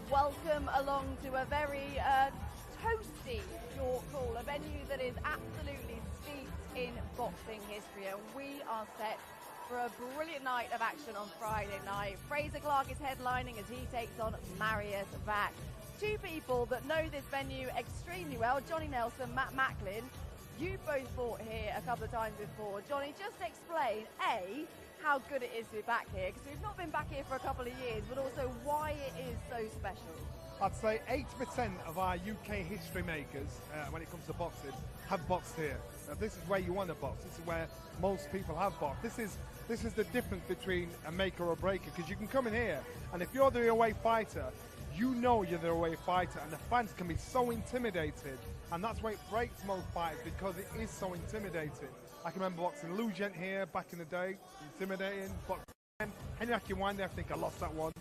welcome along to a very toasty York Hall, a venue that is absolutely steeped in boxing history, and we are set for a brilliant night of action on Friday night. Frazer Clarke is headlining as he takes on Mariusz Wach. Two people that know this venue extremely well, Johnny Nelson, Matt Macklin. You both fought here a couple of times before. Johnny, just explain, A, how good it is to be back here, because we've not been back here for a couple of years, but also why it is so special. I'd say 80% of our UK history makers, when it comes to boxing, have boxed here. Now, this is where you want to box. This is where most people have boxed. This is the difference between a maker or a breaker, because you can come in here, and if you're the away fighter, you know you're the away fighter, and the fans can be so intimidated, and that's why it breaks most fighters, because it is so intimidating. I can remember boxing Lou Gent here back in the day, intimidating. Boxing Henry Akinwande, I think I lost that one.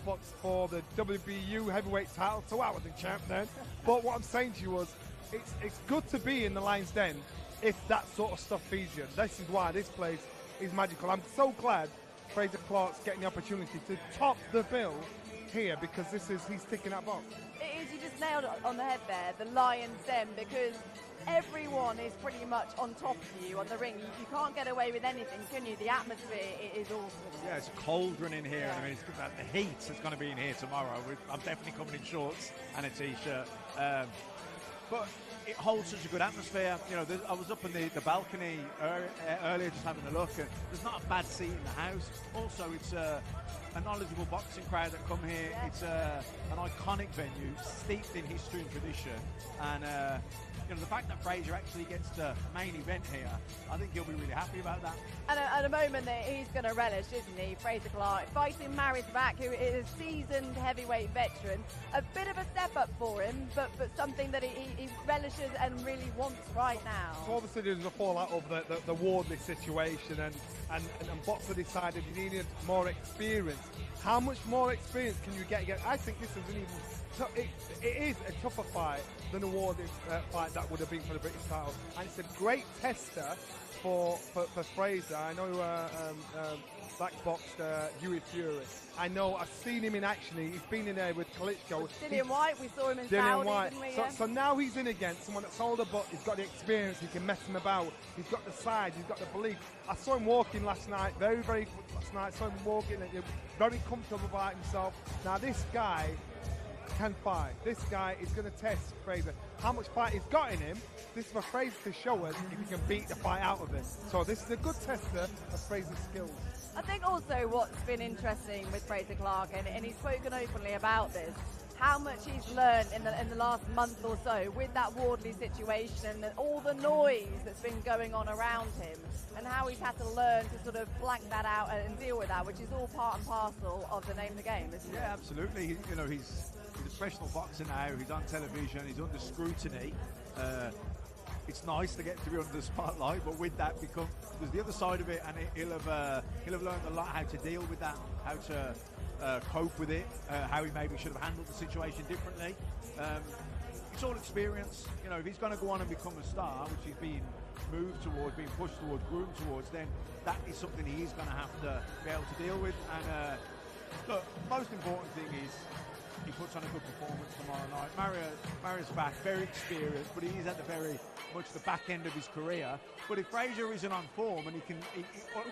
Boxed for the WBU heavyweight title, so I was the champ then. But what I'm saying to you was, it's good to be in the Lion's Den if that sort of stuff feeds you. This is why this place is magical. I'm so glad Frazer Clarke's getting the opportunity to top the bill here, because he's ticking that box. It is, you just nailed it on the head there, the Lion's Den, because everyone is pretty much on top of you on the ring. You can't get away with anything, can you? The atmosphere is awesome. Yeah, it's a cauldron in here. Yeah. I mean, it's the heat that's going to be in here tomorrow. I'm definitely coming in shorts and a t-shirt. But it holds such a good atmosphere. You know, I was up in the balcony earlier just having a look, and there's not a bad seat in the house. Also, it's a knowledgeable boxing crowd that come here. Yeah. It's an iconic venue, steeped in history and tradition, and you know, the fact that Frazer actually gets the main event here, I think he'll be really happy about that. And at a moment that he's going to relish, isn't he? Frazer Clarke fighting Mariusz Wach, who is a seasoned heavyweight veteran. A bit of a step up for him, but something that he relishes and really wants right now. So obviously there's a fallout over the Wardley situation, and Boxer decided he needed more experience. How much more experience can you get? I think this is an even it is a tougher fight than a Wardley fight that would have been for the British title, and it's a great tester for Frazer. I know Zach boxed Huey Fury. I know, I've seen him in action. He's been in there with Klitschko. Dillian White, we saw him in Saudi, didn't we? So now he's in against someone that's older, but he's got the experience. He can mess him about. He's got the size. He's got the belief. I saw him walking last night, very, very good last night. I saw him walking, very comfortable about himself. Now this guy can fight. This guy is going to test Frazer. How much fight he's got in him, this is for Frazer to show us if he can beat the fight out of him. So this is a good tester of Frazer's skills. I think also what's been interesting with Frazer Clarke, and he's spoken openly about this, how much he's learned in the last month or so with that Wardley situation and all the noise that's been going on around him, and how he's had to learn to sort of blank that out and deal with that, which is all part and parcel of the name of the game, isn't it? Yeah, absolutely. You know, he's a professional boxer now. He's on television. He's under scrutiny. It's nice to get to be under the spotlight, but with that there's the other side of it, and he'll have learned a lot how to deal with that, how to cope with it, how he maybe should have handled the situation differently. It's all experience. You know, if he's going to go on and become a star, which he's being moved towards, being pushed towards, groomed towards, then that is something he's going to have to be able to deal with. And look, most important thing is he puts on a good performance tomorrow night. Mariusz Wach, very experienced, but he is at the very much the back end of his career. But if Frazer isn't on form and he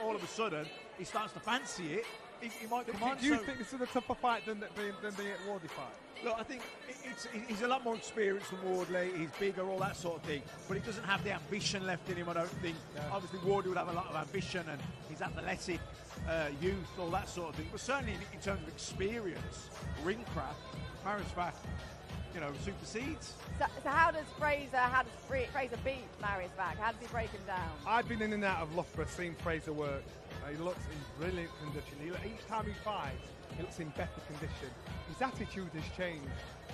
all of a sudden he starts to fancy it, he might come on. Do you think this is a tougher fight than the Wardley fight? Look, I think he's a lot more experienced than Wardley. He's bigger, all that sort of thing. But he doesn't have the ambition left in him, I don't think. Yeah. Obviously, Wardley would have a lot of ambition, and he's athletic, youth, all that sort of thing. But certainly in terms of experience, ringcraft, Mariusz Wach, you know, supersedes. So how does Frazer beat Mariusz Wach? How does he break him down? I've been in and out of Loughborough seeing Frazer work. He looks in brilliant condition. Each time he fights, he looks in better condition. His attitude has changed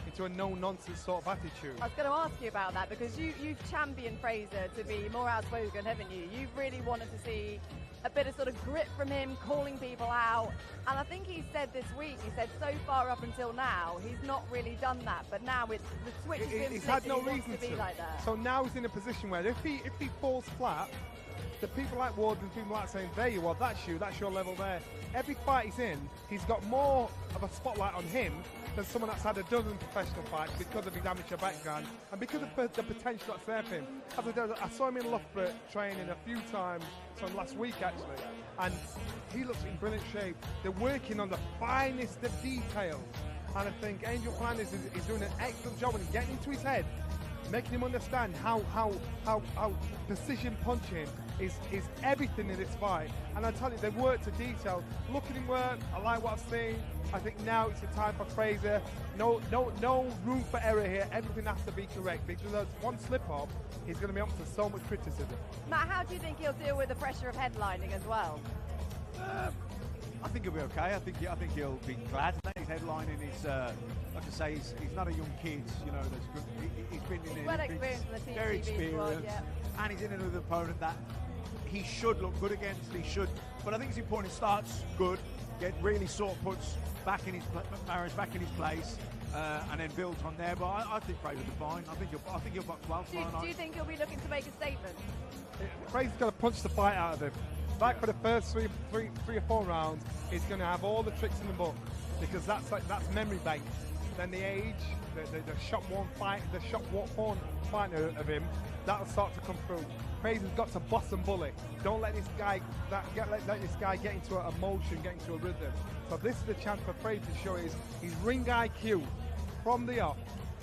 into a no-nonsense sort of attitude. I was going to ask you about that, because you've championed Frazer to be more outspoken, haven't you? You've really wanted to see a bit of sort of grit from him, calling people out. And I think he said this week, he said so far up until now, he's not really done that. But now with the switch has been he's had no reason to be like that. So now he's in a position where if he falls flat, the people like Ward and people like saying, there you are, that's your level there. Every fight he's in, he's got more of a spotlight on him than someone that's had a dozen professional fights because of his amateur background and because of the potential that's there for him. I saw him in Loughborough training a few times, so last week actually, and he looks in brilliant shape. They're working on the finest of details, and I think Angel Flanders is doing an excellent job and getting into his head, making him understand how precision punching is everything in this fight. And I tell you, they've worked to detail. Look at him work. I like what I've seen. I think now it's the time for Frazer. No room for error here. Everything has to be correct because there's one slip up, he's going to be up to so much criticism. Matt, how do you think he'll deal with the pressure of headlining as well? I think he'll be okay. I think he'll be glad that he's headlining. He's like I say, he's not a young kid. You know, he's been in well experienced in the very TV experienced, squad, yeah. and he's in another opponent that he should look good against. He should, but I think it's important. He starts good, get really sort of puts back in his Mariusz back in his place, and then builds on there. But I think Frazer will be fine. I think he'll box well tomorrow night. Do you think he'll be looking to make a statement? Frazer's going to punch the fight out of him. Back for the first three or four rounds, he's going to have all the tricks in the book because that's memory bank. Then the age, the shot one fight, the shot one fight of him, that'll start to come through. Frazer's got to boss and bully. Don't let this guy get into a motion, get into a rhythm. So this is the chance for Frazer to show his ring IQ from the off.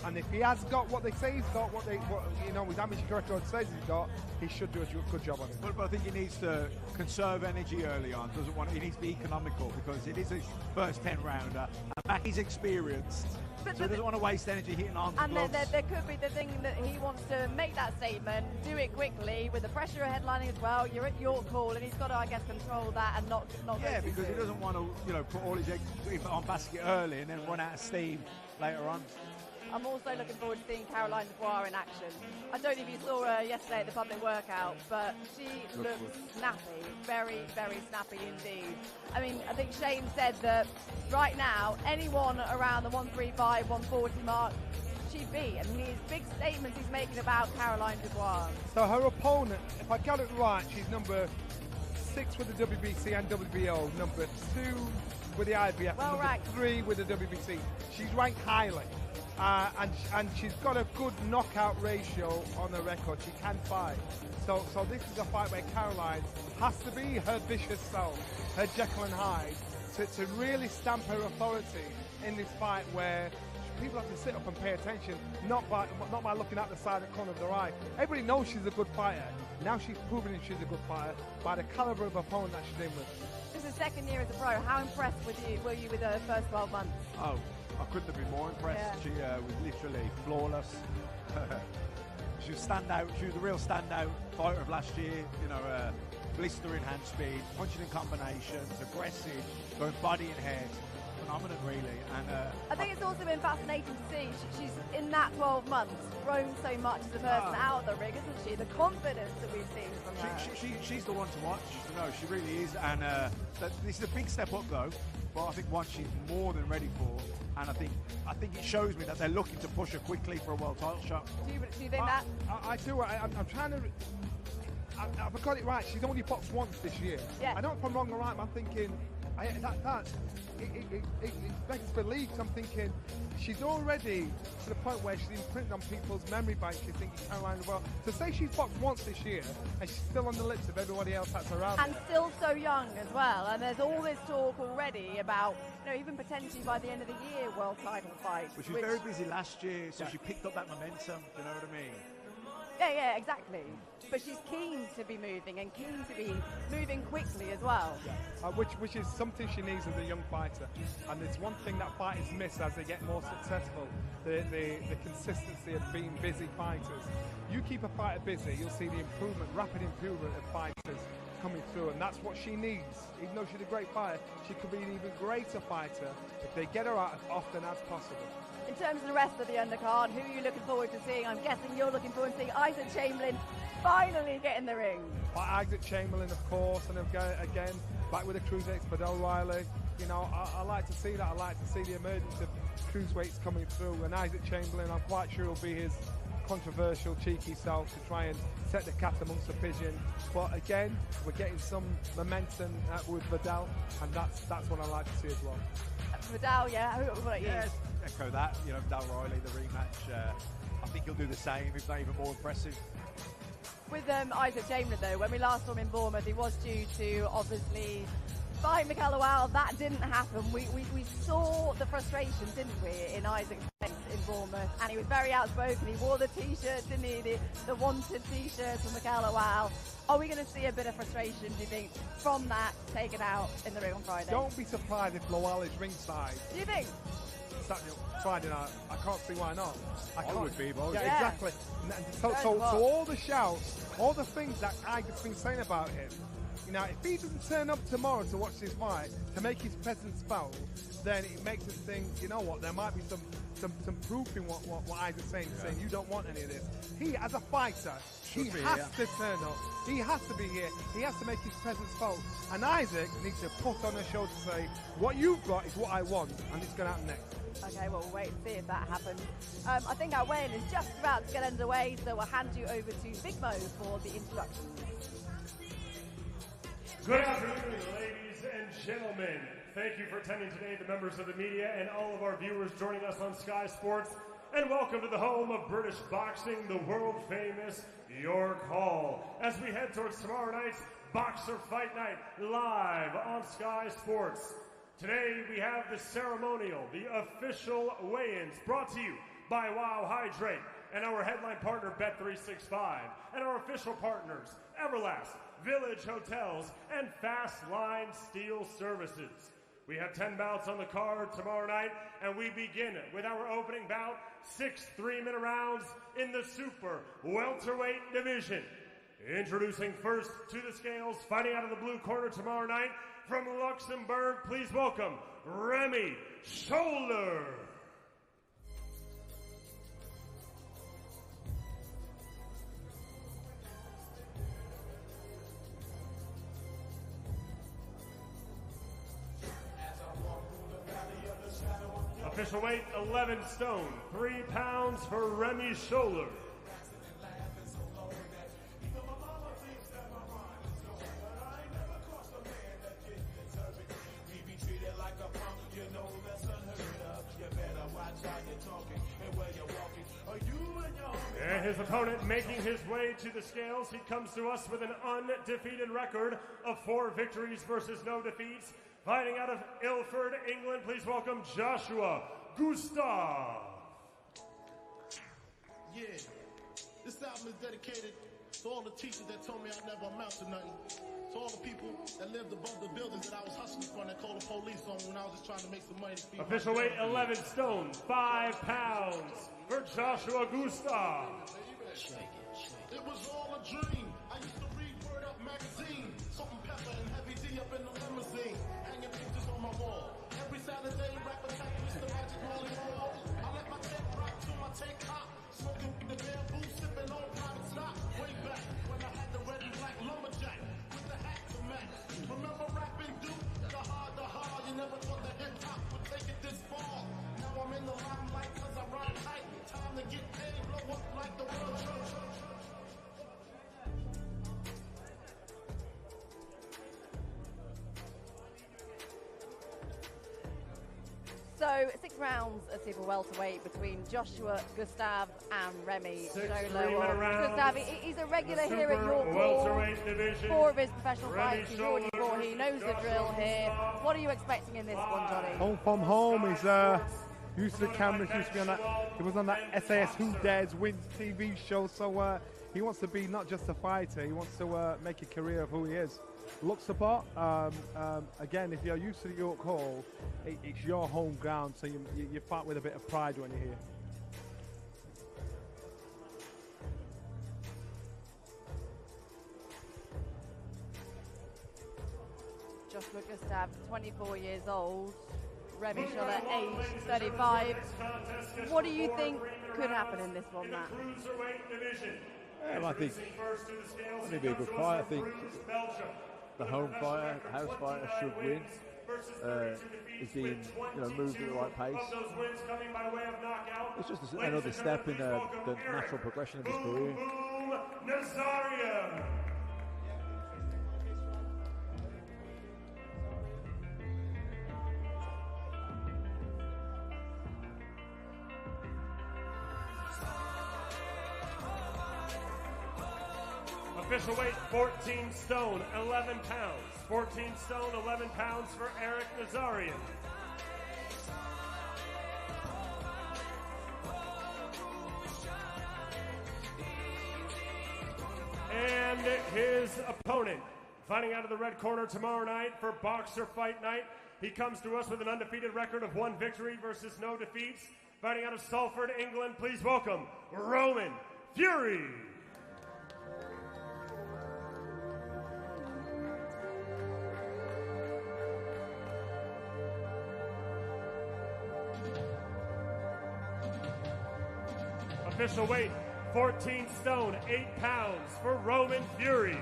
And if he has got what they say he's got, what his amateur record says he's got, he should do a good job on it. But I think he needs to conserve energy early on. He needs to be economical because it is his first 10-rounder. And Mac is experienced, so he doesn't want to waste energy hitting arms and gloves. And there could be the thing that he wants to make that statement, do it quickly with the pressure of headlining as well. You're at your call, and he's got to, I guess, control that and not yeah, go too because soon. he doesn't want to, put all his eggs on basket early and then run out of steam later on. I'm also looking forward to seeing Caroline Dubois in action. I don't know if you saw her yesterday at the public workout, but she looks snappy, very, very snappy indeed. I mean, I think Shane said that right now, anyone around the 135, 140 mark, she'd beat. I mean, his big statements he's making about Caroline Dubois. So her opponent, if I got it right, she's number 6 with the WBC and WBO, number 2 with the IBF, Well number ranked. 3 with the WBC. She's ranked highly. And she's got a good knockout ratio on her record. She can fight. So this is a fight where Caroline has to be her vicious self, her Jekyll and Hyde, to really stamp her authority in this fight where people have to sit up and pay attention, not by looking at the side of the corner of their eye. Everybody knows she's a good fighter. Now she's proving she's a good fighter by the caliber of opponent that she's in with. This is second year as a pro. How impressed were you with her first 12 months? Oh, I couldn't have been more impressed. Yeah. She was literally flawless. She was standout. She was the real standout fighter of last year. Blistering hand speed, punching in combinations, aggressive, going body and head. Phenomenal, really. And I think it's also been fascinating to see. She's in that 12 months grown so much as a person out of the ring, isn't she? The confidence that we've seen from her. she's the one to watch. She really is. And this is a big step up, though. But I think one she's more than ready for. And I think it shows me that they're looking to push her quickly for a world title shot. Do you think that? I do. I'm trying to. I've got it right. She's only boxed once this year. Yeah. I don't know if I'm wrong or right, but I'm thinking it begs belief. I'm thinking she's already to the point where she's imprinted on people's memory banks. She's thinking Caroline well. To say she's boxed once this year and she's still on the lips of everybody else that's around And her. still so young as well. And there's all this talk already about, even potentially by the end of the year, world title fights. But she was very busy last year, so she picked up that momentum. Do you know what I mean? Yeah, exactly. But she's keen to be moving and keen to be moving quickly as well. Which is something she needs as a young fighter. And it's one thing that fighters miss as they get more successful, the consistency of being busy fighters. You keep a fighter busy, you'll see the rapid improvement of fighters coming through, and that's what she needs. Even though she's a great fighter, she could be an even greater fighter if they get her out as often as possible. In terms of the rest of the undercard, who are you looking forward to seeing? I'm guessing you're looking forward to seeing Isaac Chamberlain finally get in the ring. Isaac Chamberlain, of course, and again, back with the cruiserweights, Viddal Riley. I like to see that. I like to see the emergence of cruiserweights coming through, and Isaac Chamberlain, I'm quite sure will be his controversial, cheeky self to try and set the cat amongst the pigeon. But again, we're getting some momentum with Viddal, and that's what I like to see as well. Viddal, yeah. What about you? Yes, echo that. You know, Viddal Riley, the rematch. I think he'll do the same, if not even more impressive. With Isaac Chamberlain, though, when we last saw him in Bournemouth, he was due to obviously fight McKenna. That didn't happen. We saw the frustration, didn't we, in Isaac's face in Bournemouth, and he was very outspoken. He wore the T-shirt, didn't he? The wanted T-shirt from McKenna. Are we going to see a bit of frustration, do you think, from that taken out in the ring on Friday? Don't be surprised if Lowell is ringside. Do you think? Friday night. I can't see why not. I would be, but yeah, exactly. So all the shouts, all the things that Isaac's been saying about him, you know, if he doesn't turn up tomorrow to watch this fight, to make his presence felt, then it makes us think, you know what, there might be some proof in what Isaac's saying, saying you don't want any of this. He, as a fighter, he has to turn up. He has to be here. He has to make his presence felt. And Isaac needs to put on a show to say, what you've got is what I want, and it's going to happen next. Okay, well, we'll wait and see if that happens. I think our weigh-in is just about to get underway, so we'll hand you over to Big Mo for the introduction. Good afternoon, ladies and gentlemen. Thank you for attending today, the members of the media and all of our viewers joining us on Sky Sports. And welcome to the home of British boxing, the world-famous York Hall, as we head towards tomorrow night's Boxer Fight Night live on Sky Sports. Today we have the ceremonial, the official weigh-ins brought to you by Wow Hydrate and our headline partner Bet365 and our official partners Everlast, Village Hotels, and Fast Line Steel Services. We have 10 bouts on the card tomorrow night, and we begin with our opening bout, 6 3-minute rounds in the super welterweight division. Introducing first to the scales, fighting out of the blue corner tomorrow night, from Luxembourg, please welcome Remy Scholler. Official weight 11 stone, 3 pounds for Remy Scholler. And his opponent making his way to the scales, he comes to us with an undefeated record of 4 victories versus no defeats. Fighting out of Ilford, England, please welcome Joshua Gustav. Yeah, this album is dedicated to all the teachers that told me I'd never amount to nothing. To all the people that lived above the buildings that I was hustling for and that called the police on when I was just trying to make some money to feed Official weight 11 stone, 5 pounds for Joshua Gustav. It was all a dream. I used to read Word Up magazine, Salt and Pepper and Heavy D up in the limousine, hanging pictures on my wall. Every Saturday, rap attack, Mr. Magic Molly Wall. I let my tape rock till my tape hot, smoking the bamboo, sipping on private stock. Way back when I had the red and black lumberjack with the hat to match. Remember rapping Duke? The hard, you never thought that hip hop would take it this far. Now I'm in the limelight cause I rhyme tight. Time to get paid, blow up like the world church. So 6 rounds of super welterweight between Joshua Gustav and Remy Scholler. Gustav, he's a regular here at York Hall. 4 of his professional fights he's already fought. He knows the drill here. What are you expecting in this one, Johnny? Home from home. He's used to the cameras. Used to be on that. He was on that SAS Who Dares Wins TV show. So he wants to be not just a fighter. He wants to make a career of who he is. Look support. Again, if you're used to the York Hall, it's your home ground, so you fight with a bit of pride when you're here. Joshua Gustav, 24 years old. Remy Scholler, age 35. What do you think could happen in this one, Matt? I think it'll be a good fight. I think the home fighter, the house fighter should win. is being moved at the right pace. It's just another step in the natural progression of his career. Nazarian. Official weight 14 stone, 11 pounds. 14 stone, 11 pounds for Eric Nazarian. And his opponent, fighting out of the red corner tomorrow night for Boxer Fight Night. He comes to us with an undefeated record of 1 victory versus no defeats. Fighting out of Salford, England, please welcome Roman Fury. Official weight, 14 stone, 8 pounds for Roman Fury.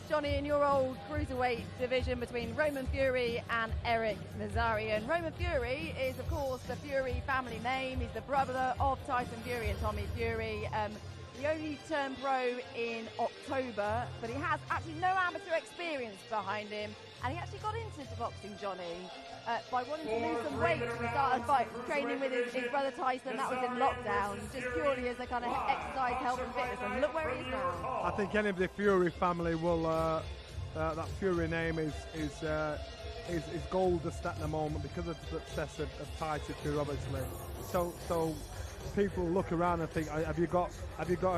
Johnny, in your old cruiserweight division between Roman Fury and Eric Nazarian. Roman Fury is, of course, the Fury family name. He's the brother of Tyson Fury and Tommy Fury. He only turned pro in October, but he has actually no amateur experience behind him. And he actually got into boxing, Johnny, by wanting to lose some weight. He started training with his brother Tyson. That was in lockdown, just purely as a kind of exercise, health and fitness. And look where he is now. I think any of the Fury family will, that Fury name is gold dust at the moment because of the success of Tyson Fury, obviously. So people look around and think, have you got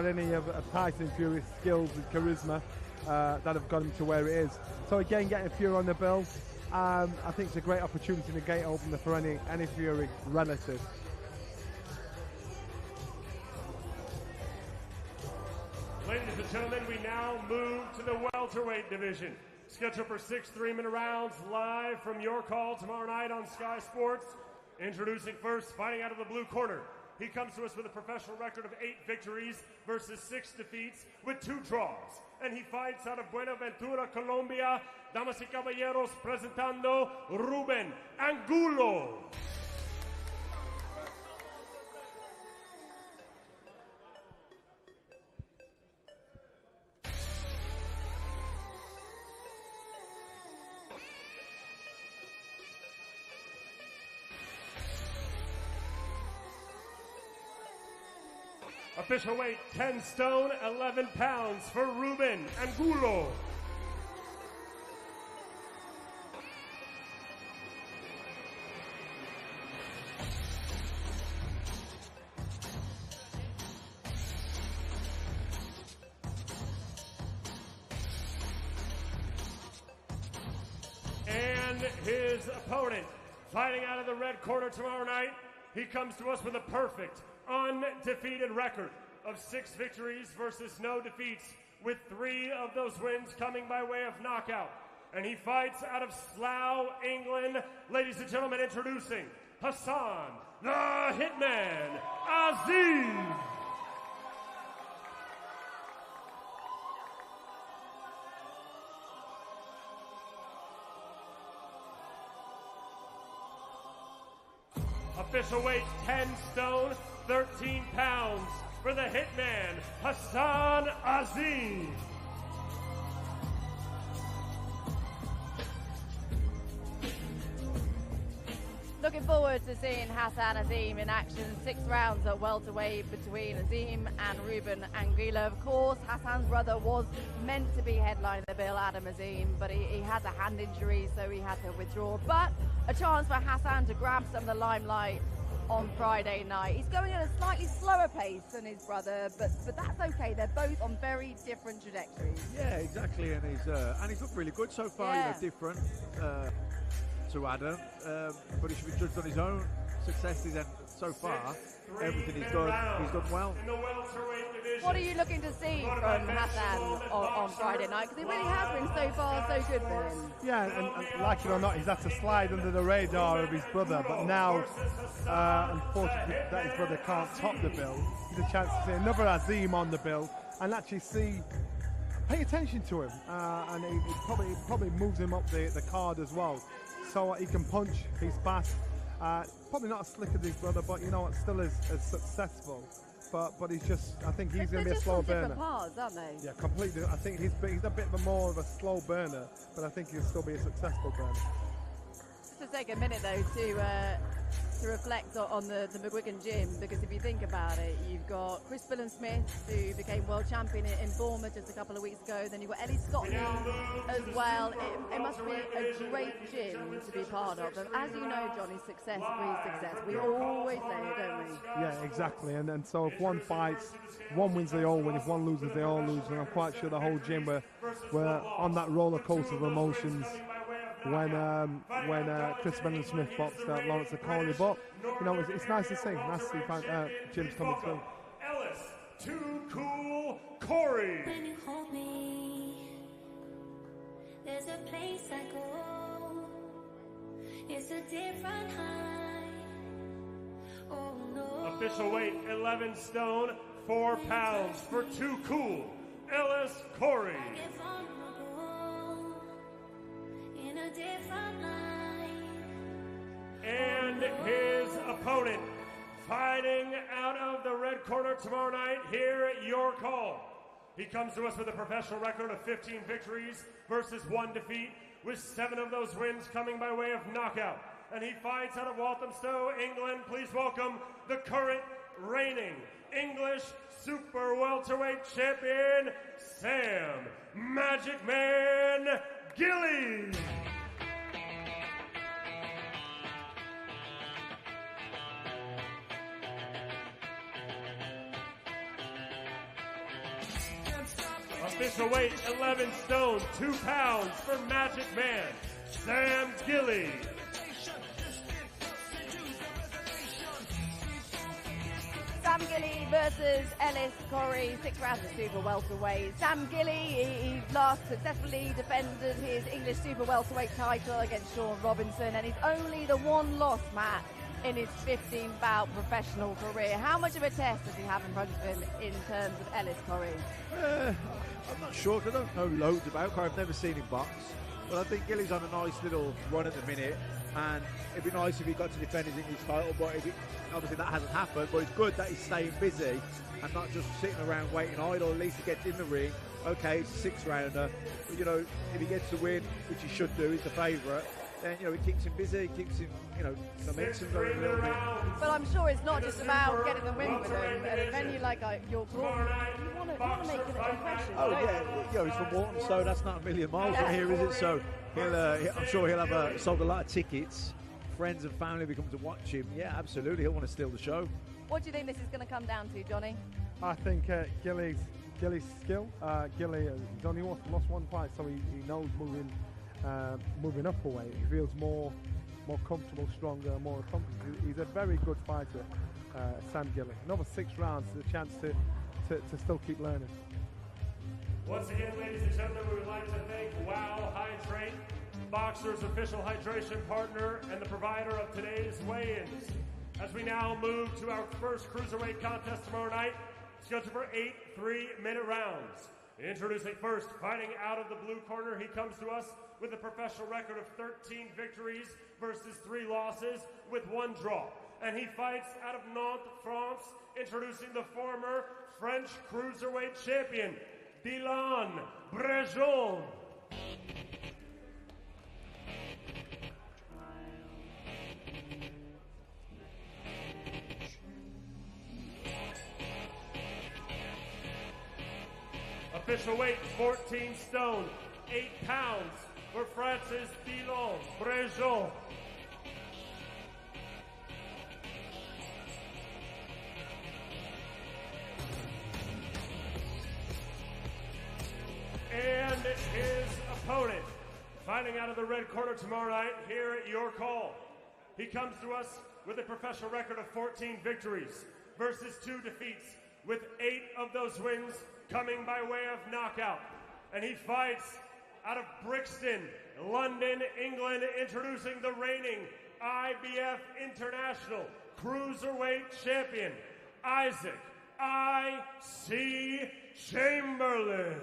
any of Tyson Fury's skills and charisma that have got him to where it is? So again, getting Fury on the bill, I think it's a great opportunity and a gate opener for any Fury relative. Ladies and gentlemen, we now move to the welterweight division. Scheduled for 6 3-minute rounds, live from your call tomorrow night on Sky Sports. Introducing first, fighting out of the blue corner. He comes to us with a professional record of 8 victories versus 6 defeats with 2 draws. And he fights out of Buenaventura, Colombia. Damas y caballeros, presentando Ruben Angulo. Official weight, 10 stone, 11 pounds for Ruben Angulo. And his opponent, fighting out of the red corner tomorrow night, he comes to us with a perfect, undefeated record of 6 victories versus no defeats, with 3 of those wins coming by way of knockout. And he fights out of Slough, England. Ladies and gentlemen, introducing Hassan the Hitman Aziz. Official weight, 10 stone, 13 pounds for the Hitman, Hassan Aziz. Looking forward to seeing Hassan Azim in action. 6 rounds at welterweight between Azim and Ruben Angulo. Of course, Hassan's brother was meant to be headlining the bill, Adam Azim, but he has a hand injury, so he had to withdraw. But a chance for Hassan to grab some of the limelight on Friday night. He's going at a slightly slower pace than his brother, but that's okay. They're both on very different trajectories. Yeah, exactly, and he's looked really good so far. Yeah. Different. to Adam, but he should be judged on his own successes, and so far, everything he's done well. What are you looking to see from Hassan on Friday night? Because it really has been so far so good for him. Yeah, and like it or not, he's had to slide under the radar of his brother, but now, unfortunately, that his brother can't top the bill. He's a chance to see another Azim on the bill and actually pay attention to him, and it probably moves him up the card as well, so he can punch. He's fast. Probably not as slick as his brother, but you know what, still as successful. But he's just, I think he's going to be a slow burner. Different paths, aren't they? Yeah, completely. I think he's a bit more of a slow burner, but I think he'll still be a successful burner. Just to take a minute though to reflect on the McGuigan gym, because if you think about it, you've got Chris Smith, who became world champion in Bournemouth just a couple of weeks ago. Then you've got Ellie Scotland as well. It must be a great gym to be part of. And as you know, Johnny, success breeds success. We always say it, don't we? Yeah, exactly. And so if one fights, one wins, they all win. If one loses, they all lose. And I'm quite sure the whole gym were on that roller coaster of emotions when Chris Smith boxed Lawrence Okoli. But you know, it's nice to see. Nice to see gyms coming through. Ellis, Too Cool, Corey. When you hold me, there's a place I go. It's a different high. Oh no. Official weight 11 stone, 4 pounds for Too Cool, Ellis Corey. Get vulnerable in a different light. And his opponent, fighting out of the red corner tomorrow night, here at your call. He comes to us with a professional record of 15 victories versus 1 defeat, with 7 of those wins coming by way of knockout. And he fights out of Walthamstow, England. Please welcome the current reigning English super welterweight champion, Sam Magic Man Gilly. Official weight 11 stone, 2 pounds for Magic Man, Sam Gilly. Sam Gilly versus Ellis Corey, 6 rounds of super welterweight. Sam Gilly, he last successfully defended his English super welterweight title against Sean Robinson, and he's only the one loss, Matt, in his 15-bout professional career. How much of a test does he have in front of him in terms of Ellis Corey? I'm not sure, because I don't know loads about Corey. I've never seen him box. But I think Gilly's on a nice little run at the minute, and it'd be nice if he got to defend his English title, but obviously that hasn't happened. But it's good that he's staying busy and not just sitting around waiting idle. At least he gets in the ring. Okay, it's a 6-rounder, but you know, if he gets to win, which he should do, he's the favourite, then you know, it keeps him busy, it keeps him, you know, momentum going a little bit. But I'm sure it's not just about getting the win with him. At a venue like your club, you want to make an impression. Oh yeah, you know, he's from Walthamstow. That's not a million miles from here, is it? So I'm sure he'll have sold a lot of tickets. Friends and family will come to watch him. Yeah, absolutely. He'll want to steal the show. What do you think this is going to come down to, Johnny? I think Gilly's skill. Gilly he's only lost 1 fight, so he knows moving up a weight. He feels more comfortable, stronger, more accomplished. He's a very good fighter, Sam Gilly. Another 6 rounds, a chance to still keep learning. Once again, ladies and gentlemen, we would like to thank Wow Hydrate, Boxer's official hydration partner and the provider of today's weigh-ins. As we now move to our first cruiserweight contest tomorrow night, scheduled for 8 3-minute rounds. Introducing first, fighting out of the blue corner, he comes to us with a professional record of 13 victories versus 3 losses with 1 draw. And he fights out of Nantes, France, introducing the former French cruiserweight champion, Viddal Riley. Official weight 14 stone, 8 pounds for France's Viddal Riley. And his opponent, Fighting out of the red corner tomorrow night, here at your call. He comes to us with a professional record of 14 victories versus 2 defeats, with 8 of those wins coming by way of knockout. And he fights out of Brixton, London, England, introducing the reigning IBF International Cruiserweight Champion, Isaac I.C. Chamberlain.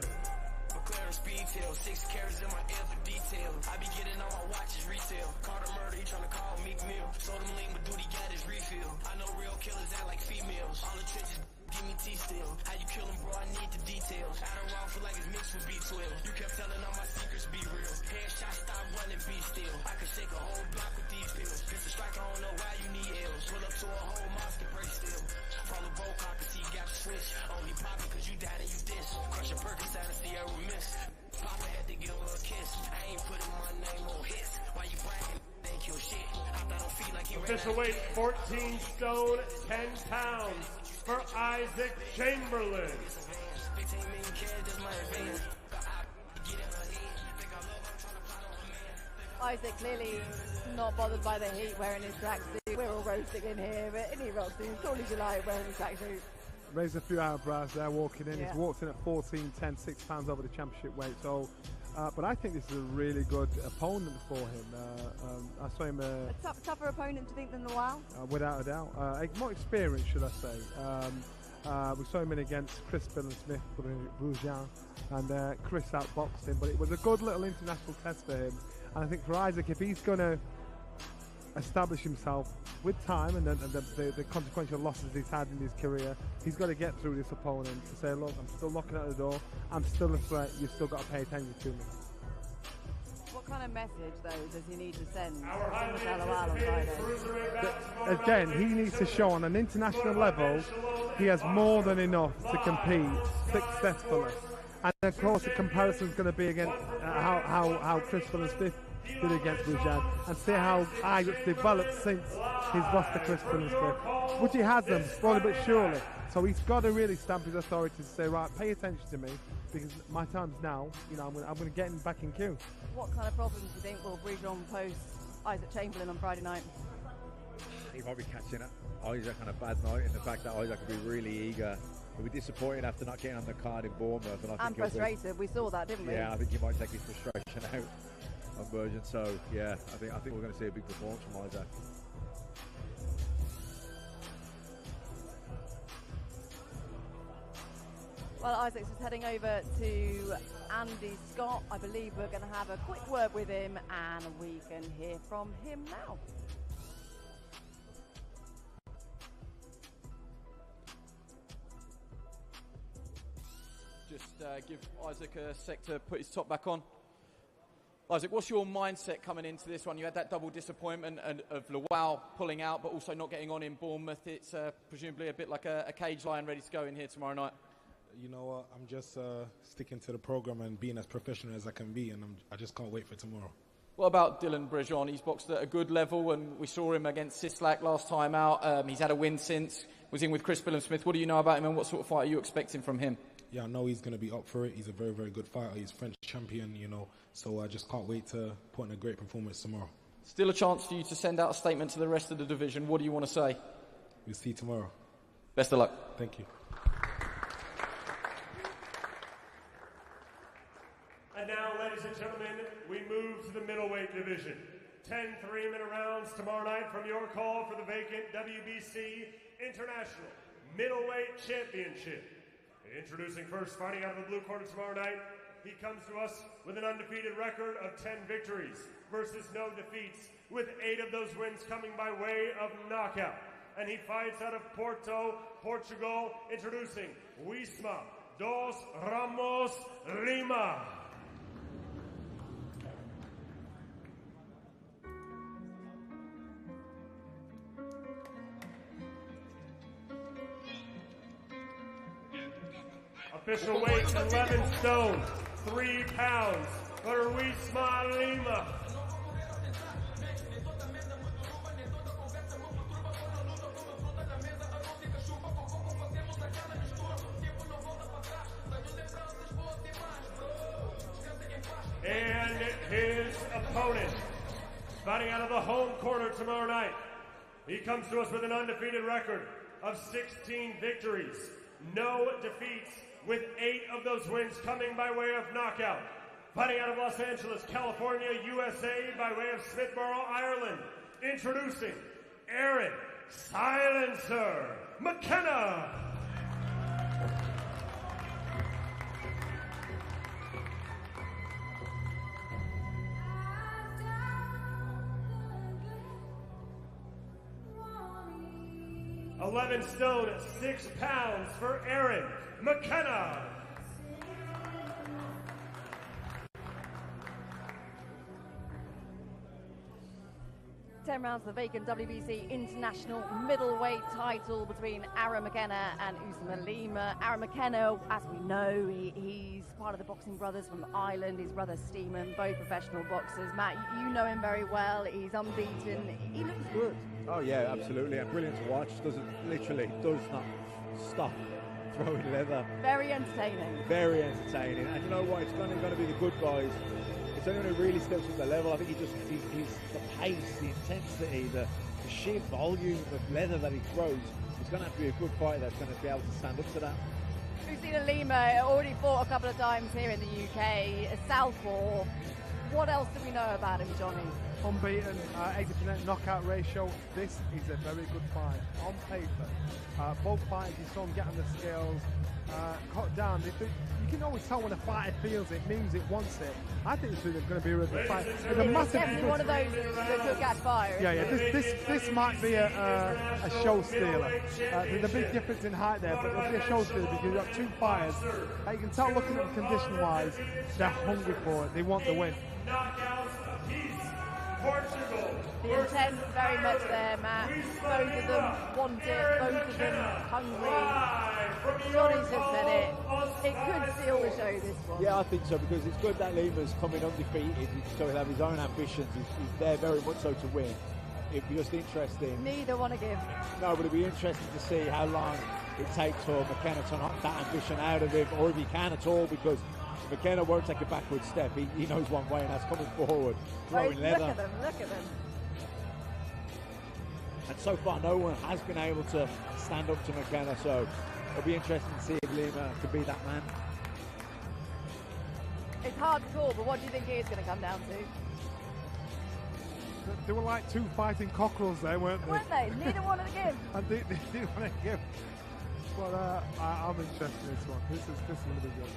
McLaren Speedtail, 6 carats in my ear for detail. I be getting all my watches retail. Caught a murder, he tryna call me Mill. Sold him lean, but duty got his refill. I know real killers act like females. All the trenches, give me T still. How you kill him, bro? I need the details. Adderall feel like it's mixed with B12. You kept telling all my secrets, be real. Headshot, stop running, be still. I could shake a whole block with these pills. Mr. Strike, I don't know why you need L's. Pull up to a whole monster, break still. Follow Bocock and see got switch. Only poppin' cause you died and you diss. Crush your Perkins out of Sierra miss. Papa had to give her a kiss. I ain't putting my name on hits. Why you bragging? Thank you, shit. Hopped out on feet like he ran. Official weight 14 stone, 10 pounds for Isaac Chamberlain. 15 million cash, that's my advance. Isaac clearly not bothered by the heat wearing his tracksuit. We're all roasting in here, but in he rocks in. As tall as you like wearing his tracksuit. Raised a few eyebrows there walking in. Yeah. He's walked in at 14-10, 6 pounds over the championship weight. So, but I think this is a really good opponent for him. I saw him A tougher opponent, do you think, than the WoW? without a doubt. More experienced, should I say. We saw him in against Chris Smith, Brujan, and Chris outboxed him. But it was a good little international test for him. And I think for Isaac, if he's going to establish himself with time and the consequential losses he's had in his career, he's got to get through this opponent and say, look, I'm still knocking at the door, I'm still a threat, you've still got to pay attention to me. What kind of message, though, does he need to send to Our highly Viddal on Friday? anticipated cruiserweight battle tomorrow Again, night. he needs to show on an international level he has more than enough to compete successfully. And of course, the comparison is going to be against how Chris Smith did against Brujan, and see how Isaac's developed since he's lost to Chris Smith, which he has them slowly but surely. So he's got to really stamp his authority to say, right, pay attention to me because my time's now. You know, I'm going to get him back in queue. What kind of problems do you think will Brujan pose Isaac Chamberlain on Friday night? He might be catching Isaac on a bad night, in the fact that Isaac will be really eager. He'll be disappointed after not getting on the card in Bournemouth. And I think frustrated. We saw that, didn't we? Yeah, I think he might take his frustration out on Virgin. So yeah, I think we're going to see a big performance from Isaac. Well, Isaac's just heading over to Andy Scott. I believe we're going to have a quick word with him and we can hear from him now. Just give Isaac a sec to put his top back on. Isaac, what's your mindset coming into this one? You had that double disappointment of Lawal pulling out, but also not getting on in Bournemouth. It's presumably a bit like a cage lion ready to go in here tomorrow night. You know what? I'm just sticking to the program and being as professional as I can be, and I just can't wait for tomorrow. What about Dylan Brejon? He's boxed at a good level, and we saw him against Sislak last time out. He's had a win since. Was in with Chris Smith. What do you know about him, and what sort of fight are you expecting from him? Yeah, I know he's going to be up for it. He's a very, very good fighter. He's French champion, you know. So I just can't wait to put in a great performance tomorrow. Still a chance for you to send out a statement to the rest of the division. What do you want to say? We'll see you tomorrow. Best of luck. Thank you. And now, ladies and gentlemen, we move to the middleweight division. 10 3-minute rounds tomorrow night from your call for the vacant WBC International Middleweight Championship. Introducing first, fighting out of the blue corner tomorrow night, he comes to us with an undefeated record of 10 victories versus no defeats, with 8 of those wins coming by way of knockout. And he fights out of Porto, Portugal, introducing Wisma dos Ramos Lima. Official weight 11 stone, 3 pounds for Wisma Lima. And his opponent. Fighting out of the home corner tomorrow night. He comes to us with an undefeated record of 16 victories, no defeats, with 8 of those wins coming by way of knockout. Fighting out of Los Angeles, California, USA, by way of Smithborough, Ireland. Introducing Aaron Silencer McKenna. $11 stone, 6 pounds for Aaron McKenna. 10 rounds of the vacant WBC International Middleweight title between Aaron McKenna and Usman Lima. Aaron McKenna, as we know, he's part of the Boxing Brothers from Ireland. His brother Steeman, both professional boxers. Matt, you know him very well. He's unbeaten. He looks good. Oh yeah, absolutely, and brilliant to watch. Does not stop throwing leather. Very entertaining. Very entertaining, and you know what? It's going to be the good guys. It's only when he really steps up the level. I think he's the pace, the intensity, the sheer volume of leather that he throws. It's going to have to be a good fight that's going to be able to stand up to that. Usman Lima already fought a couple of times here in the UK. A southpaw. What else do we know about him, Johnny? Unbeaten, 80% knockout ratio. This is a very good fight on paper. Both fighters, you saw him get on the scales, cut down. You can always tell when a fighter feels it, means it, wants it. I think this is going to be a really good fight. It's a massive definitely one of those that could catch fire. Yeah. This might be a show stealer. There's a big difference in height there, but it'll be a show stealer because you've got two fighters. You can tell looking at them condition-wise, they're hungry for it. They want the win. Portugal. The intent very much there, Matt. Both of them want it, both of them hungry. Johnny's just said it. It could steal the show, this one. Yeah, I think so, because it's good that Lima's coming undefeated, so he'll have his own ambitions. He's there very much so to win. It'd be just interesting. Neither want to give. No, but it'd be interesting to see how long it takes for McKenna to knock that ambition out of him, or if he can at all, because McKenna won't take a backward step. He knows one way, and that's coming forward, throwing leather. Look at them. And so far, no one has been able to stand up to McKenna, so it'll be interesting to see if Lima could be that man. It's hard to call, but what do you think it is going to come down to? They were like two fighting cockerels there, weren't they? Weren't they? Neither one of the give. And they didn't want to give. But I'm interested in this one. This is going to be good.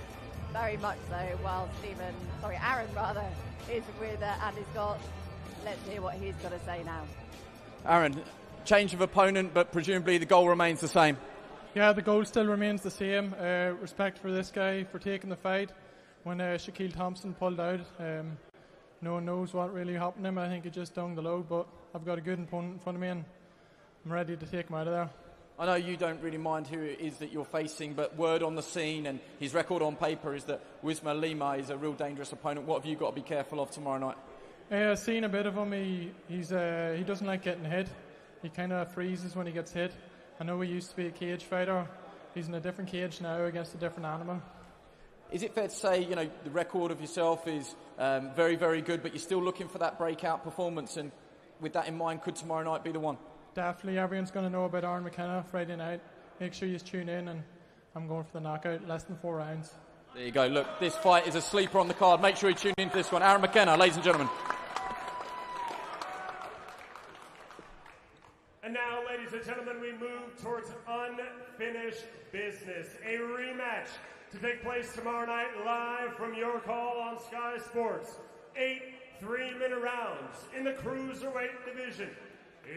Very much so. While Aaron is with Andy Scott. Let's hear what he's got to say now. Aaron, change of opponent, but presumably the goal remains the same. Yeah, the goal still remains the same. Respect for this guy for taking the fight. When Shaquille Thompson pulled out, no one knows what really happened to him. I think he just dunged the load, but I've got a good opponent in front of me, and I'm ready to take him out of there. I know you don't really mind who it is that you're facing, but word on the scene and his record on paper is that Usman Lima is a real dangerous opponent. What have you got to be careful of tomorrow night? Seen a bit of him. He doesn't like getting hit. He kind of freezes when he gets hit. I know he used to be a cage fighter. He's in a different cage now against a different animal. Is it fair to say, the record of yourself is very, very good, but you're still looking for that breakout performance, and with that in mind, could tomorrow night be the one? Definitely, everyone's going to know about Aaron McKenna Friday night. Make sure you tune in, and I'm going for the knockout, less than 4 rounds. There you go. Look, this fight is a sleeper on the card. Make sure you tune into this one. Aaron McKenna, ladies and gentlemen. And now, ladies and gentlemen, we move towards unfinished business. A rematch to take place tomorrow night live from your call on Sky Sports. 8 3-minute rounds in the Cruiserweight division.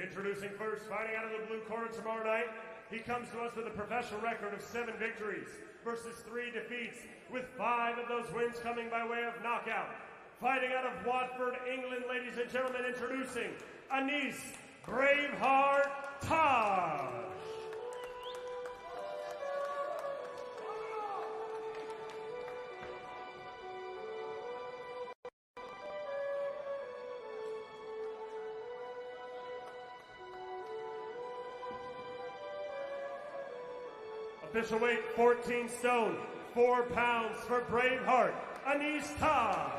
Introducing first, fighting out of the blue corner tomorrow night, he comes to us with a professional record of 7 victories versus 3 defeats, with 5 of those wins coming by way of knockout. Fighting out of Watford, England, ladies and gentlemen, introducing Anis Braveheart Taj. Official weight 14 stone, 4 pounds for Braveheart, Anis Taj.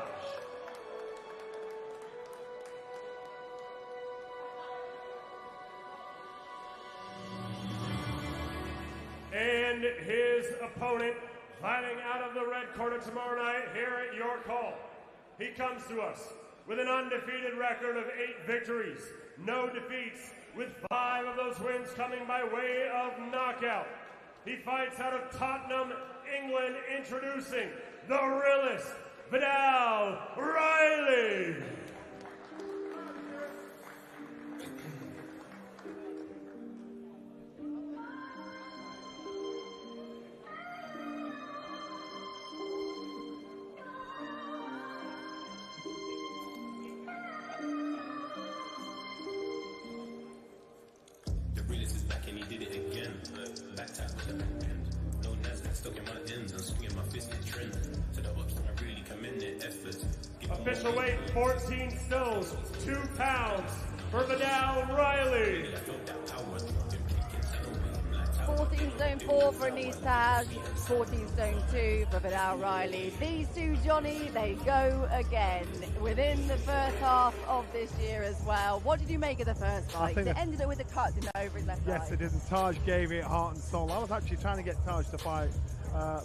his opponent, fighting out of the red corner tomorrow night here at your call. He comes to us with an undefeated record of 8 victories, no defeats, with 5 of those wins coming by way of knockout. He fights out of Tottenham, England, introducing the realest, Viddal Riley. The realest is back and he did it again. Back tap with the backhand. No Nasdaq stuck in my ends. I'm swinging my fist in trend. To the ups, I really commend their efforts. Official weight 14 stone, 2 pounds for Viddal Riley. 14 stone 4 for Anis Taj, 14 stone 2 for Viddal Riley. These two, Johnny, they go again within the first half of this year as well. What did you make of the first fight? It ended up with a cut, didn't it, over his left Yes, eye? it didn't. Taj gave it heart and soul. I was actually trying to get Taj to fight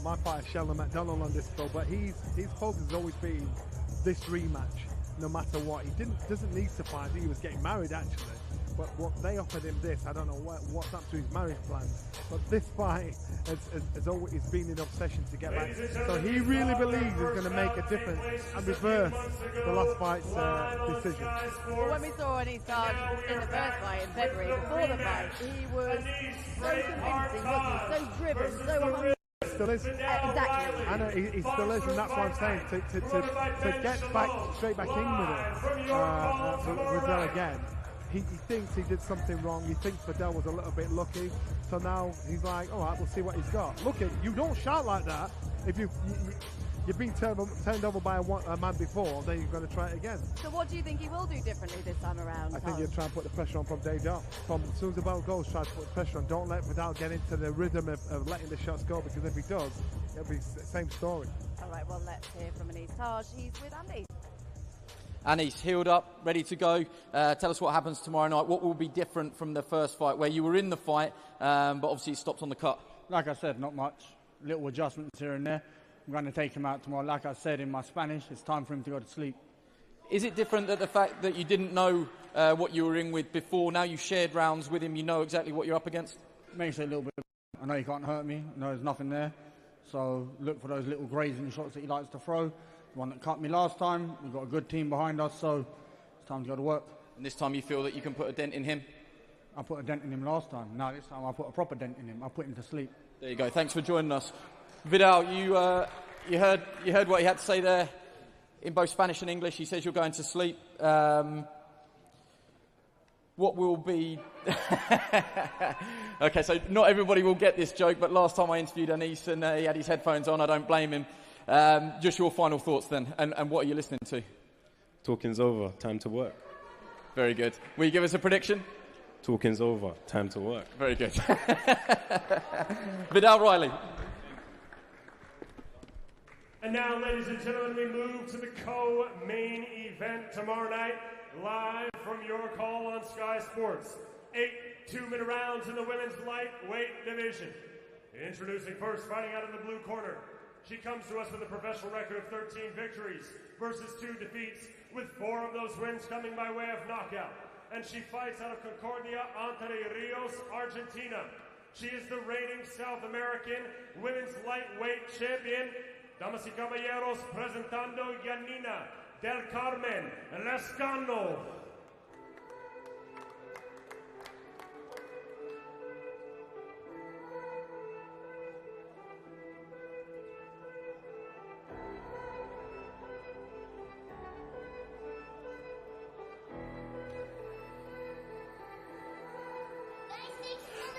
my fighter, Sheldon McDonald, on this show, but his focus has always been this rematch, no matter what. He doesn't need to fight. He was getting married, actually. But what they offered him this, I don't know what's up to his marriage plans. But this fight has always been an obsession to get back. So he really believes he's going to make a difference and reverse the last fight's decision. Well, when we saw Anis Taj in the first fight in February, before the fight, he was so convincing, wasn't he? So driven, so hungry. Still is. Exactly. I know he still is, and that's what I'm saying. To get straight back in with it, Viddal again. He thinks he did something wrong. He thinks Viddal was a little bit lucky. So now he's like, all right, we'll see what he's got. Look, you don't shout like that if you've been turned over by a man before, then you're going to try it again. So what do you think he will do differently this time around? I think he'll try and put the pressure on from day dot. From as soon as the bell goes, try to put the pressure on. Don't let Viddal get into the rhythm of letting the shots go, because if he does, it'll be the same story. All right, well, let's hear from Anis Taj. He's with Andy. Anis, healed up, ready to go. Tell us what happens tomorrow night. What will be different from the first fight, where you were in the fight, but obviously stopped on the cut? Like I said, not much. Little adjustments here and there. I'm going to take him out tomorrow. Like I said in my Spanish, it's time for him to go to sleep. Is it different that the fact that you didn't know what you were in with before, now you shared rounds with him, you know exactly what you're up against? Makes it a little bit. I know he can't hurt me. I know there's nothing there. So look for those little grazing shots that he likes to throw. The one that cut me last time, we've got a good team behind us, so it's time to go to work. And this time you feel that you can put a dent in him? I put a dent in him last time. Now this time I put a proper dent in him. I put him to sleep. There you go. Thanks for joining us. Viddal, you heard what he had to say there in both Spanish and English. He says you're going to sleep. What will be... Okay, so not everybody will get this joke, but last time I interviewed Anis and he had his headphones on, I don't blame him. Just your final thoughts then, and what are you listening to? Talking's over, time to work. Very good. Will you give us a prediction? Talking's over, time to work. Very good. Viddal Riley. And now, ladies and gentlemen, we move to the co-main event tomorrow night, live from your call on Sky Sports. 8 two-minute rounds in the women's lightweight division. Introducing first, fighting out of the blue corner. She comes to us with a professional record of 13 victories versus 2 defeats, with 4 of those wins coming by way of knockout. And she fights out of Concordia, Entre Rios, Argentina. She is the reigning South American women's lightweight champion. Damas y caballeros, presentando Yanina del Carmen Lescano.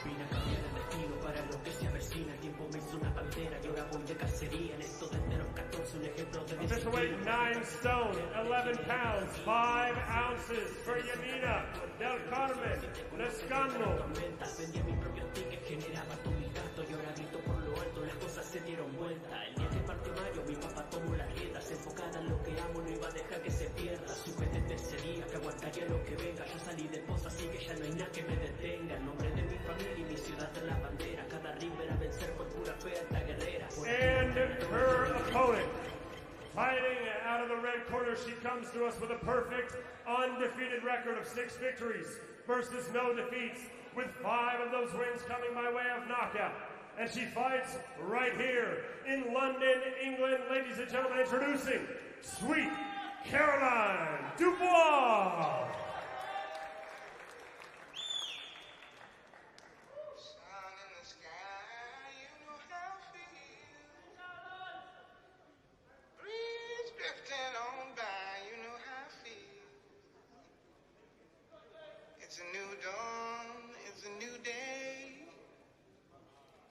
Vine a cambiar el destino para lo que se avecina. El tiempo me hizo una pantera y ahora voy de cacería. En esto desde los 14, un ejemplo de Official weight 9 stone, 11 pounds, 5 ounces for Yanina del Carmen Lescano. Vendía mis propios tickets, generaba todo mi gasto y ahora grito por lo alto, las cosas se dieron vuelta. El día que partió Mario, mi papá tomó las riendas, enfocada en lo que amo, no iba a dejar que se pierda. Supe desde ese día que aguantaría lo que venga. Yo salí del pozo, así que ya no hay nada que me detenga. El nombre de mi familia y mi ciudad de la bandera. And her opponent, fighting out of the red corner, she comes to us with a perfect, undefeated record of 6 victories versus no defeats, with 5 of those wins coming by way of knockout. And she fights right here in London, England. Ladies and gentlemen, introducing Sweet Caroline Dubois. It's a new dawn, it's a new day.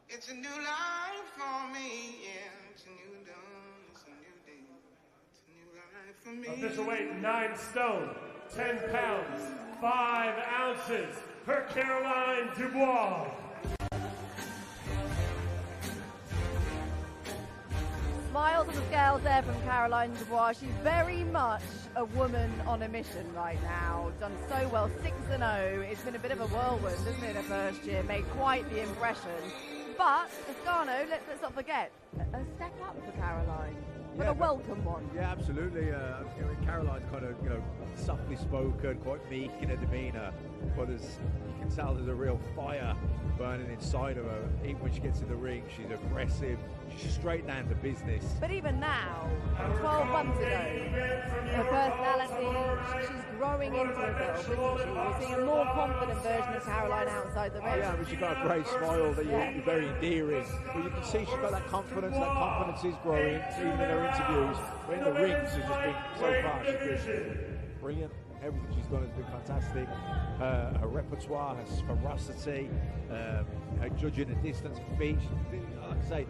It's a new life for me, yeah. It's a new dawn, it's a new day. It's a new life for me. Official weight 9 stone, 10 pounds, 5 ounces. For Caroline Dubois. Smiles on the scales there from Caroline Dubois. She's very much a woman on a mission right now. Done so well, 6-0. It's been a bit of a whirlwind, isn't it, her first year? Made quite the impression. But, Toscano, let's not forget, a step up for Caroline. But a welcome one. Yeah, absolutely. Caroline's kind of, softly spoken, quite meek in her demeanour. But as you can tell, there's a real fire burning inside of her. Even when she gets in the ring, she's aggressive. She's straight down to business. But even now, 12 months ago, her personality, she's growing into herself, isn't she? We're seeing a more confident version of Caroline outside the ring. Yeah, she's got a great smile that you're very endearing. But you can see she's got that confidence. That confidence is growing, even in her interviews. But in the ring, she's just been so far. She's been brilliant. Everything she's done has been fantastic. Her repertoire, her ferocity, her judging the distance of feet. Like I say,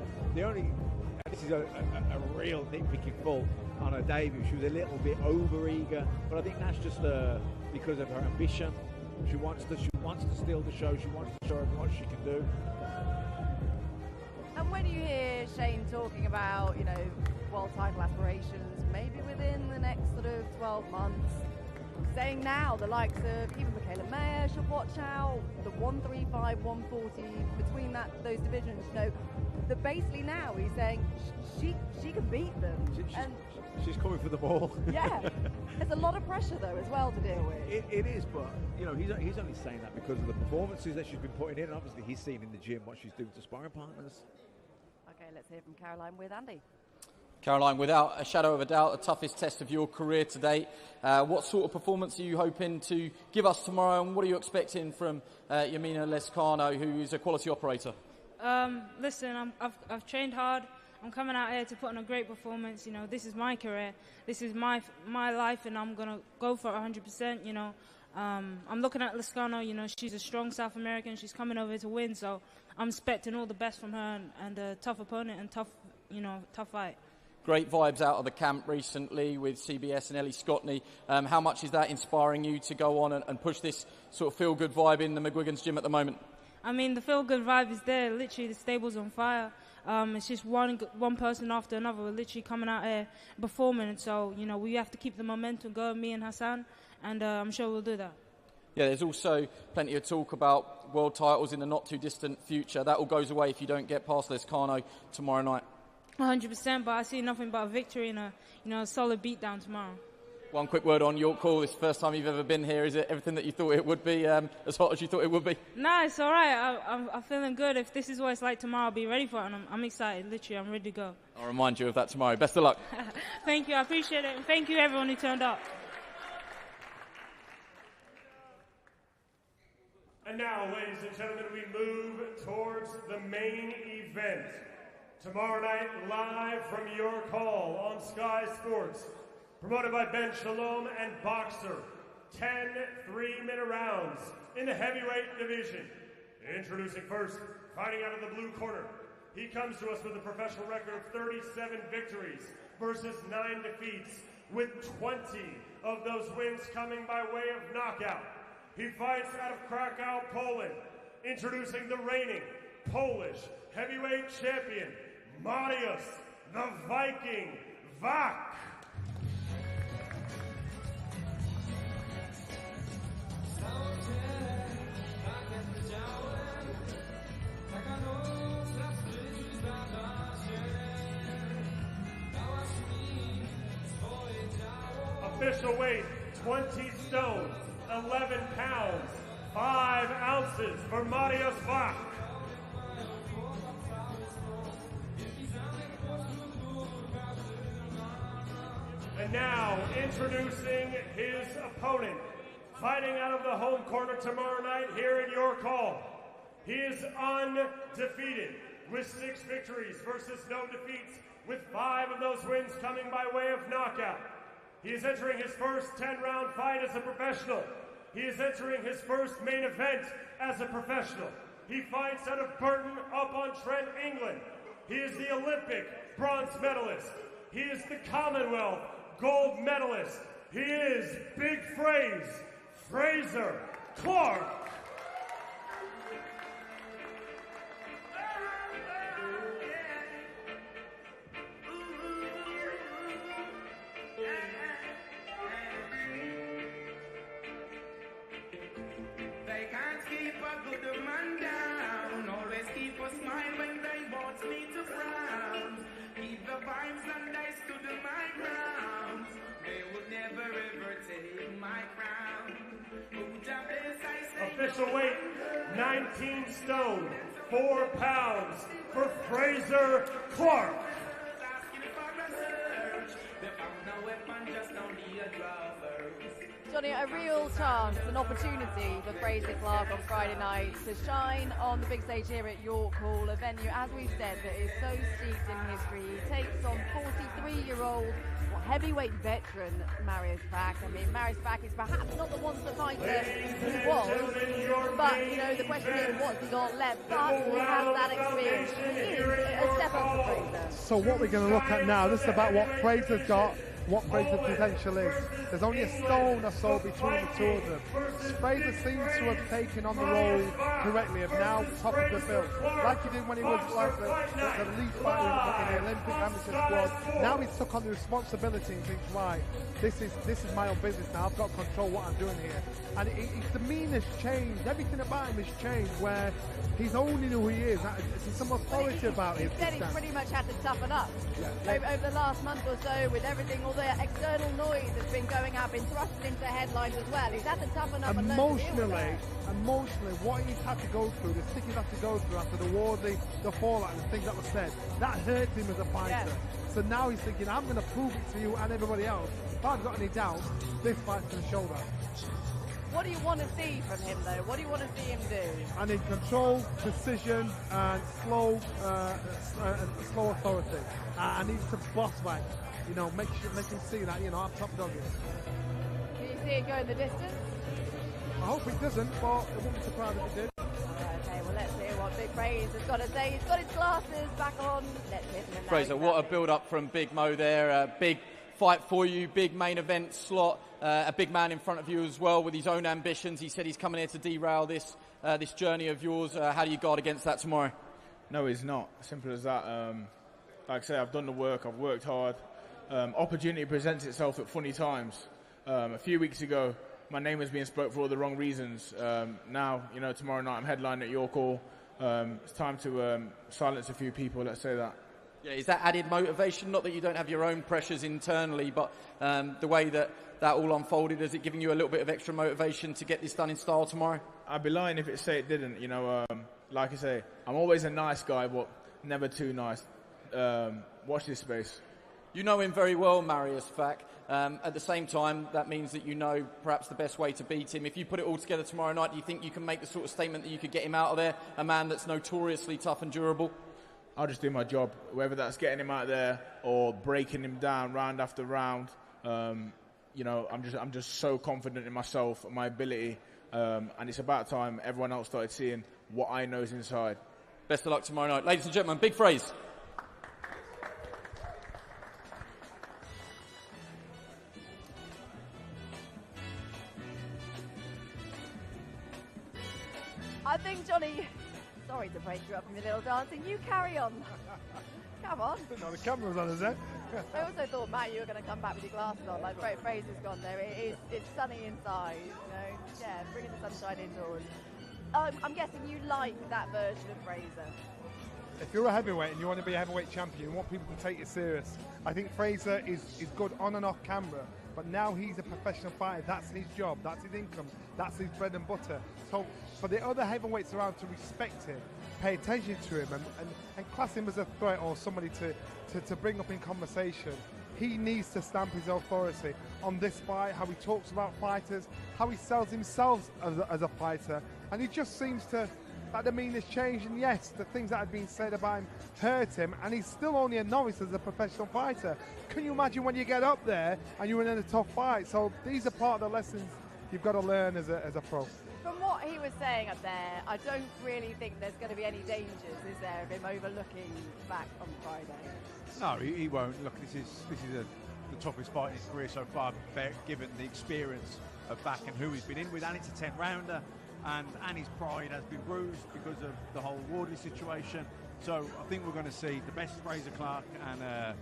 this is a real nitpicking fault on her debut. She was a little bit over-eager, but I think that's just because of her ambition. She wants to steal the show. She wants to show everyone what she can do. And when you hear Shane talking about, world title aspirations, maybe within the next sort of 12 months, saying now the likes of even Michaela Mayer should watch out, the 135, 140, between those divisions, that basically now he's saying she can beat them. She's coming for the ball. Yeah. There's a lot of pressure, though, as well to deal with. It is, but, he's only saying that because of the performances that she's been putting in. And obviously, he's seen in the gym what she's doing to sparring partners. Okay, let's hear from Caroline with Andy. Caroline, without a shadow of a doubt, the toughest test of your career to date. What sort of performance are you hoping to give us tomorrow, and what are you expecting from Yamina Lescano, who is a quality operator? Listen, I've trained hard. I'm coming out here to put on a great performance. This is my career. This is my life, and I'm going to go for it 100%, I'm looking at Lescano, she's a strong South American. She's coming over to win, so I'm expecting all the best from her and a tough opponent and tough fight. Great vibes out of the camp recently with CBS and Ellie Scottney. How much is that inspiring you to go on and push this sort of feel-good vibe in the McGuigan's gym at the moment? I mean, the feel-good vibe is there. Literally, the stable's on fire. It's just one person after another. We're literally coming out here performing. And so, we have to keep the momentum going, me and Hassan, and I'm sure we'll do that. Yeah, there's also plenty of talk about world titles in the not-too-distant future. That all goes away if you don't get past Lescano tomorrow night. 100%, but I see nothing but a victory and a solid beatdown tomorrow. One quick word on York Hall. This is the first time you've ever been here. Is it everything that you thought it would be, as hot as you thought it would be? Nah, it's all right. I'm feeling good. If this is what it's like tomorrow, I'll be ready for it, and I'm excited. Literally, I'm ready to go. I'll remind you of that tomorrow. Best of luck. Thank you. I appreciate it, and thank you, everyone who turned up. And now, ladies and gentlemen, we move towards the main event. Tomorrow night, live from York Hall on Sky Sports. Promoted by Ben Shalom and Boxer. 10 3-minute rounds in the heavyweight division. Introducing first, fighting out of the blue corner. He comes to us with a professional record of 37 victories versus 9 defeats, with 20 of those wins coming by way of knockout. He fights out of Krakow, Poland. Introducing the reigning Polish heavyweight champion, Mariusz the Viking Wach. I got no Official weight, 20 stone, 11 pounds, 5 ounces for Mariusz Wach. And now, introducing his opponent, fighting out of the home corner tomorrow night here in York Hall. He is undefeated with 6 victories versus no defeats, with 5 of those wins coming by way of knockout. He is entering his first 10-round fight as a professional. He is entering his first main event as a professional. He fights out of Burton-upon-Trent, England. He is the Olympic bronze medalist. He is the Commonwealth gold medalist. He is Big Frazer Clarke. They can't keep a good man down. Always keep a smile when they want me to frown. Keep the vibes and I stood my ground. They would never ever take my crown. Official weight, 19 stone, 4 pounds for Frazer Clarke. Johnny, a real chance, an opportunity for Frazer Clarke on Friday night to shine on the big stage here at York Hall, a venue, as we said, that is so steeped in history. He takes on 43-year-old heavyweight veteran Mariusz Wach. I mean, Mariusz Wach is perhaps not the monster fighter he was, but, you know, the question is, what's he got left? But he has that experience. He is a step up for Frazer. So what we're going to look at now, this is about what Frazer's got, what Frazer's potential is. There's only a stone or so between the two of them. Frazer seems to have taken on the role correctly of now top of the bill, like he did when he was like the lead fighter in the Olympic amateur squad. Now he's took on the responsibility and thinks, right, this is my own business now. I've got to control what I'm doing here. And his demeanor's changed. Everything about him has changed, where he's owning who he is. There's some authority about him. He said he's pretty much had to toughen up over the last month or so with everything, all the external noise that's been going up, been thrusted into headlines as well. He's had to toughen up and learn to deal with that. Emotionally, what he's had to go through, the stick he's had to go through after the war, the fallout and the things that were said, that hurt him as a fighter. Yeah. So now he's thinking, I'm going to prove it to you and everybody else. If I've got any doubt, this fight's going to show that. What do you want to see from him, though? What do you want to see him do? I need control, precision, and slow authority. I need to boss back. You know, make him see that, you know, I'm top dog here. Can you see it go in the distance? I hope it doesn't, but it wouldn't be surprised if it did. Okay, well, let's hear what Big Frazer's got to say. He's got his glasses back on. Let's hear from him now. Frazer, what a build-up from Big Mo there. Big fight for you, big main event slot. A big man in front of you as well with his own ambitions. He said he's coming here to derail this journey of yours. How do you guard against that tomorrow? No, he's not. Simple as that. Like I say, I've done the work. I've worked hard. Opportunity presents itself at funny times. A few weeks ago, my name was being spoke for all the wrong reasons. Now, you know, tomorrow night I'm headlining at York Hall. It's time to silence a few people, let's say that. Yeah, is that added motivation? Not that you don't have your own pressures internally, but the way that all unfolded, is it giving you a little bit of extra motivation to get this done in style tomorrow? I'd be lying if it didn't. You know, like I say, I'm always a nice guy, but never too nice. Watch this space. You know him very well, Mariusz Wach. At the same time, that means that you know perhaps the best way to beat him. If you put it all together tomorrow night, do you think you can make the sort of statement that you could get him out of there, a man that's notoriously tough and durable? I'll just do my job, whether that's getting him out there or breaking him down round after round. You know, I'm just so confident in myself and my ability, and it's about time everyone else started seeing what I know is inside. Best of luck tomorrow night. Ladies and gentlemen, Big Frazer. I think, Johnny, sorry to break you up in your little dancing, you carry on. Come on. No, the camera's on, is it? I also thought, Matt, you were going to come back with your glasses on, like Frazer's gone there. It's sunny inside, you know. Yeah, bringing the sunshine indoors. I'm guessing you like that version of Frazer. If you're a heavyweight and you want to be a heavyweight champion, you want people to take you serious. I think Frazer is good on and off camera, but now he's a professional fighter. That's his job, that's his income, that's his bread and butter. So for the other heavyweights around to respect him, pay attention to him, and class him as a threat or somebody to bring up in conversation, he needs to stamp his authority on this fight, how he talks about fighters, how he sells himself as a fighter, and he just seems to, that demeanor's changed, and yes, the things that have been said about him hurt him, and he's still only a novice as a professional fighter. Can you imagine when you get up there and you're in a tough fight? So these are part of the lessons you've got to learn as a pro. From what he was saying up there, I don't really think there's going to be any dangers, is there, of him overlooking back on Friday? No, he won't. Look, this is the toughest fight in his career so far, given the experience of Wach and who he's been in with, and it's a 10-rounder, and his pride has been bruised because of the whole Wardley situation. So I think we're going to see the best Frazer Clarke, and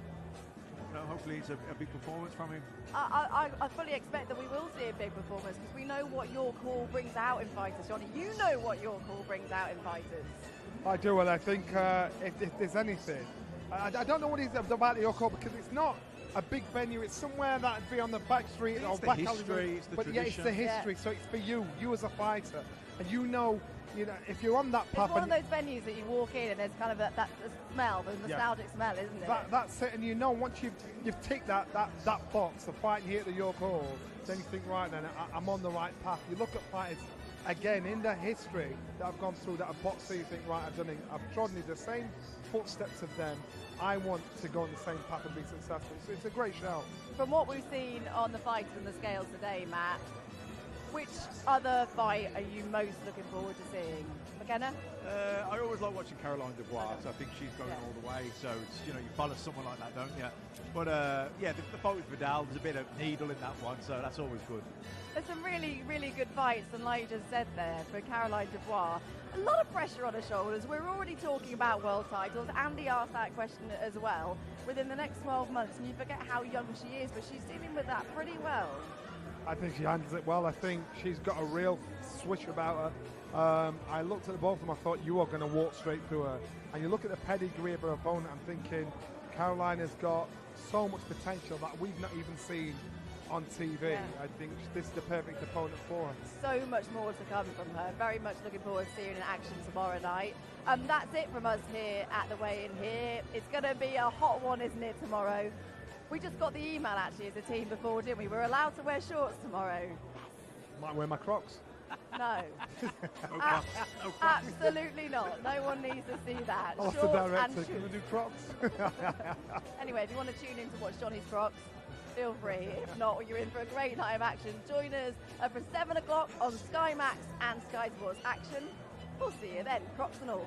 hopefully it's a big performance from him. I fully expect that we will see a big performance, because we know what your call brings out in fighters, Johnny. You know what your call brings out in fighters. I do, and I think if there's anything, I don't know what it is about the York, because it's not a big venue. It's somewhere that'd be on the back street or back alley. It's the but tradition. Yeah, it's the history. Yeah. So it's for you as a fighter, and you know, if you're on that path. It's one of those venues that you walk in and there's kind of that smell, the nostalgic smell, isn't it? That's it, and you know, once you've ticked that box, the fight here at the York Hall, then you think, right then, I'm on the right path. You look at fighters again in the history that I've gone through that have boxed, so you think, right, I've trodden in the same footsteps of them. I want to go on the same path and be successful. So it's a great show. From what we've seen on the fights and the scales today, Matt, which other fight are you most looking forward to seeing? McKenna? I always like watching Caroline Dubois, so I think she's going all the way. So it's, you follow someone like that, don't you? But the fight with Viddal, there's a bit of needle in that one, so that's always good. There's some really, really good fights, and like you just said there, for Caroline Dubois, a lot of pressure on her shoulders. We're already talking about world titles. Andy asked that question as well. Within the next 12 months, and you forget how young she is, but she's dealing with that pretty well. I think she handles it well. I think she's got a real swish about her. I looked at the both of them, I thought you are going to walk straight through her. And you look at the pedigree of her opponent, I'm thinking Caroline has got so much potential that we've not even seen on TV. Yeah. I think this is the perfect opponent for her. So much more to come from her. Very much looking forward to seeing her in action tomorrow night. That's it from us here at the weigh-in here. It's going to be a hot one, isn't it, tomorrow? We just got the email, actually, as a team before, didn't we? We're allowed to wear shorts tomorrow. Might wear my Crocs. No. Absolutely not. No one needs to see that. I'll shorts the director. And shoes. Can we do Crocs? Anyway, if you want to tune in to watch Johnny's Crocs, feel free. If not, you're in for a great night of action. Join us for 7 o'clock on Sky Max and Sky Sports Action. We'll see you then, Crocs and all.